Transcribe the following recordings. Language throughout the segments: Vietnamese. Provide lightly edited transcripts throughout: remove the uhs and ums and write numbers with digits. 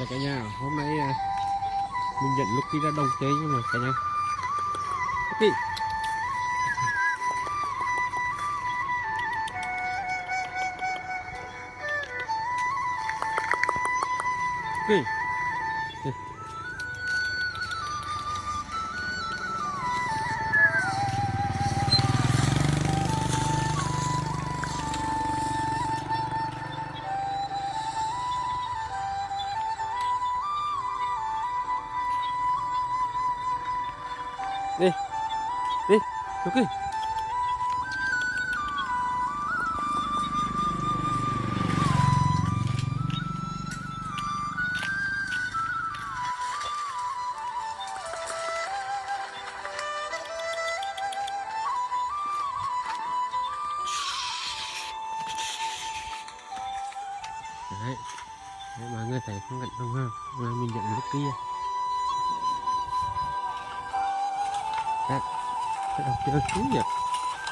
Chào cả nhà, hôm nay mình dẫn lúc đi ra đồng chơi nhưng mà cả nhà đi đi đi đi lúc đi đấy. Đấy, mọi người thấy không cảnh không ha, mà mình dẫn lúc kia đấy, cái đồng chơi thú nhật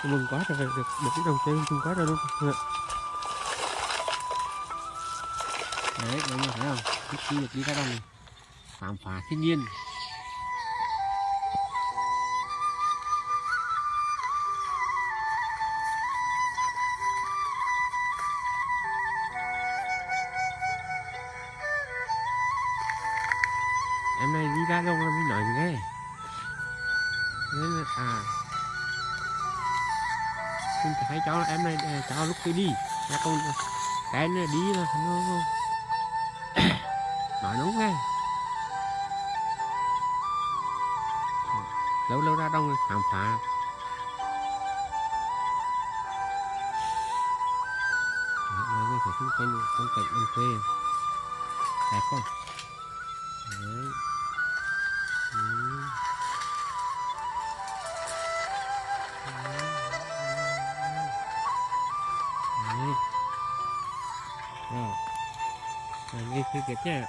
mừng quá rồi, được cái đồng chơi mừng quá rồi luôn. Đấy mọi người thấy không, lúc kia đi ra đồng khám phá thiên nhiên. Em này đi ra đâu là mình nói nghe nên là mình hay cho em này cho lúc kia đi là con cái này đi là nó nói nó nghe lâu lâu ra đông khám phá. Mọi người phải xung quanh phong cảnh đồng quê đẹp không đấy. Đấy. Rồi nghe sư kết nha.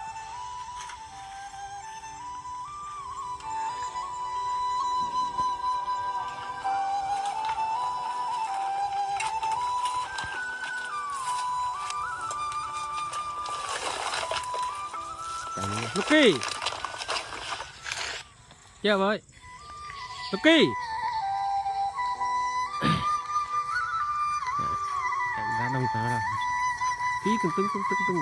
Lucky chào với Lucky ra đông tớ rồi tí từng từng từng từng từng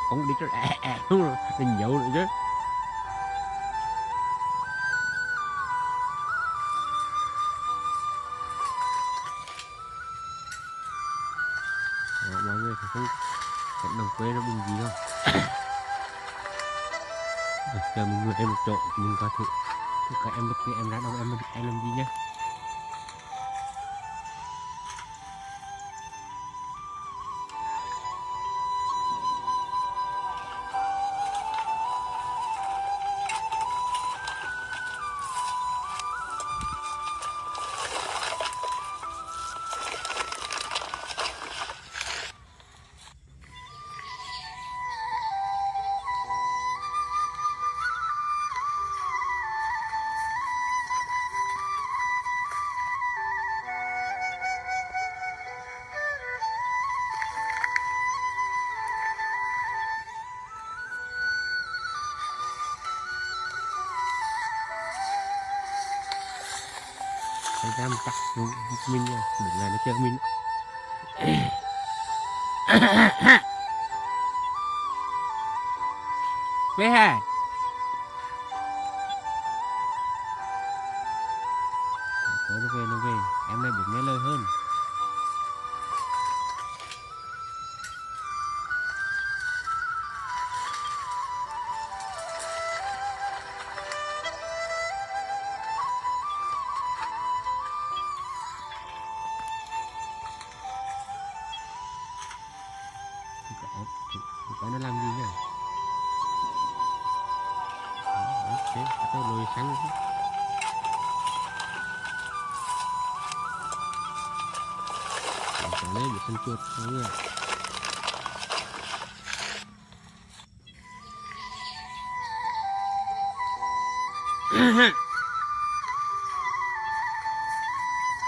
không đi cho đúng rồi mình nhậu rồi chứ. Mọi người phải không cảnh đồng quê nó bình gì đâu. Chờ mình ngồi em một chỗ mình coi thử cả em lúc kia em ra đâu em làm gì nhá. Anh ra một cặp mình nha, đừng là nó chơi mình. Về hà nó về em này biết nghe lời hơn. Cái nó làm gì nhỉ? Đấy, cái lùi xanh. Ở đây bị săn chuột mọi người.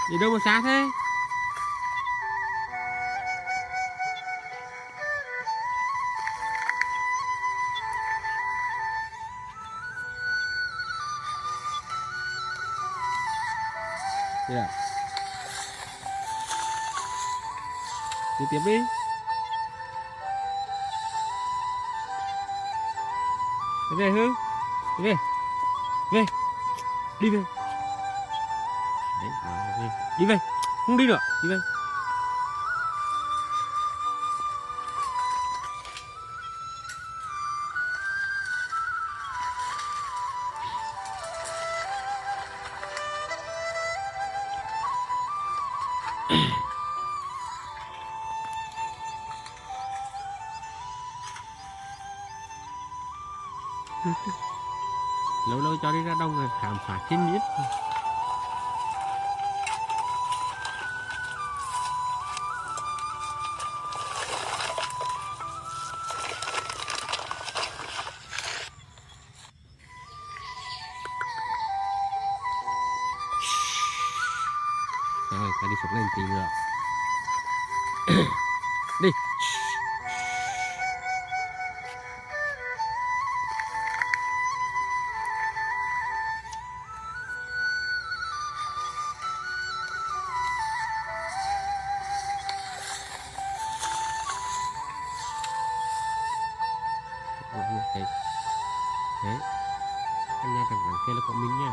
Đi đâu mà xa thế? Yeah. Đi tiếp đi. Đi về Hương. Đi về. Về. Đi về. Đấy, về. Đi về. Không đi nữa. Đi về. Lâu lâu cho đi ra đông rồi khám phá thiên nhiên. Rồi, ta đi xuống lên tí nữa. Đi. Đấy. Đấy. Căn nhà đằng kia là của mình nha.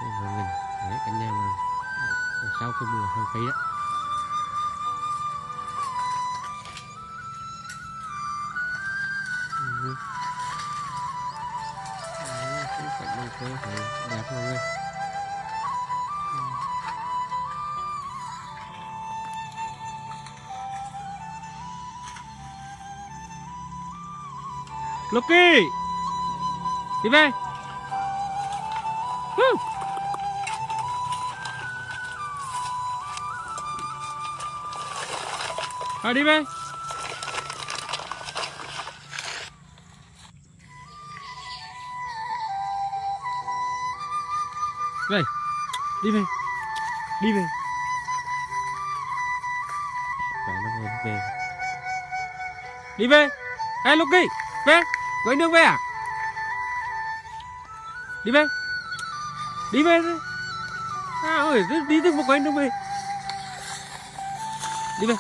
Đây là mình. Đấy, căn nhà mà sau cái mùa hàng cây đó. Đấy, cảnh đông quê thấy đẹp mọi người. Lucky, đi về. Rồi đi về. Về. Đi về. Đi về. Vậy nó về. Đi về. Hey Lucky, về. Quay đường về à? Đi về. Đi về. À ơi, đi từ một quay đường về. Đi về.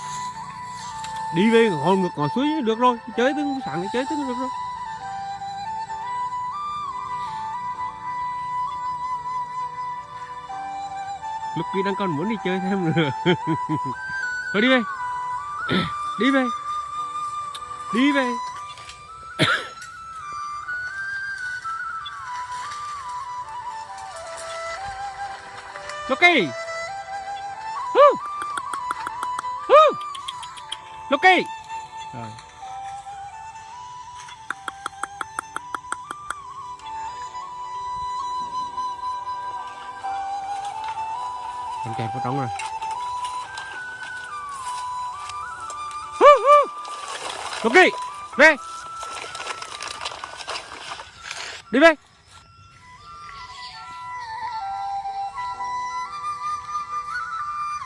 Đi về ngồi ngược ngồi suối được rồi. Chơi từ sáng thì chơi từ được rồi. Lucky đang còn muốn đi chơi thêm nữa. Thôi đi về. Đi về. Đi về. Lucky. Lucky. Rồi. Con kẹp vào trong rồi. Lucky, về. Đi về.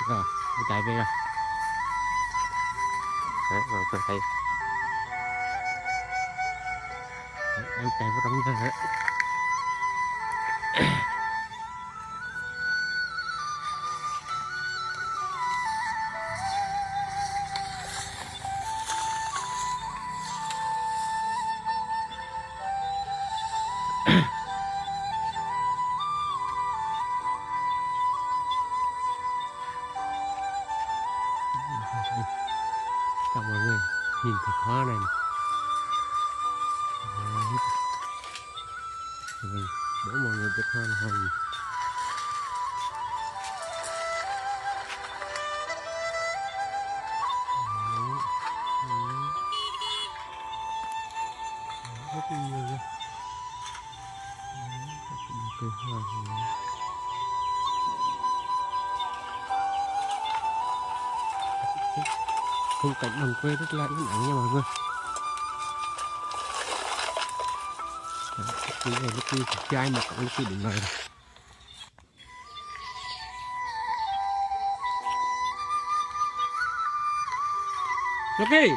Rồi, chạy về rồi. Đấy, rồi tôi thấy. Đấy, em chạy vào trong nhà đấy. Chào mọi người, nhìn cái hoa này. Đấy, đỡ mọi người biết hoa này hoa gì. Rất là nhiều cây hoa này. Khung cảnh đồng quê rất là yên ắng nha mọi người. Cái này lúc kia trai mà còn lúc kia đỉnh này. Lucky.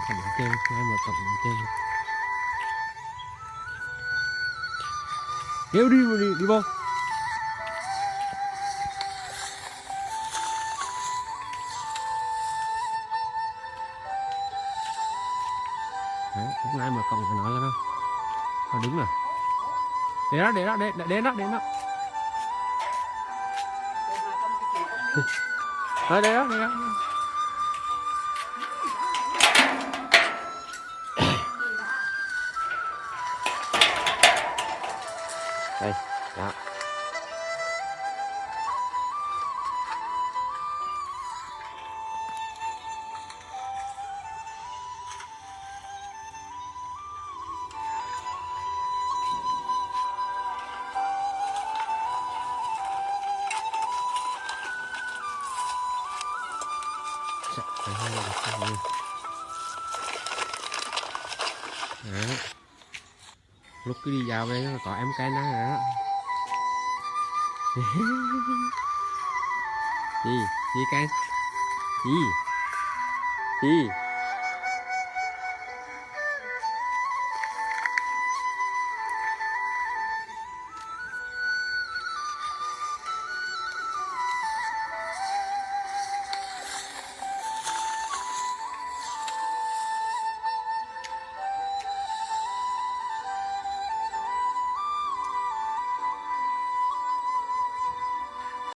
Cầm trên, hai mà cầm trên. Kéo đi mà đi vô. Đấy, lúc nay mà cầm phải nói cho nó. Nó đứng rồi. Để đó, để đó, để nó, để nó. Rồi đây đó, đây đó. Đây, đó. Đó. Lúc cứ đi vào đây nó có em cái nắng rồi đó. Gì cái gì gì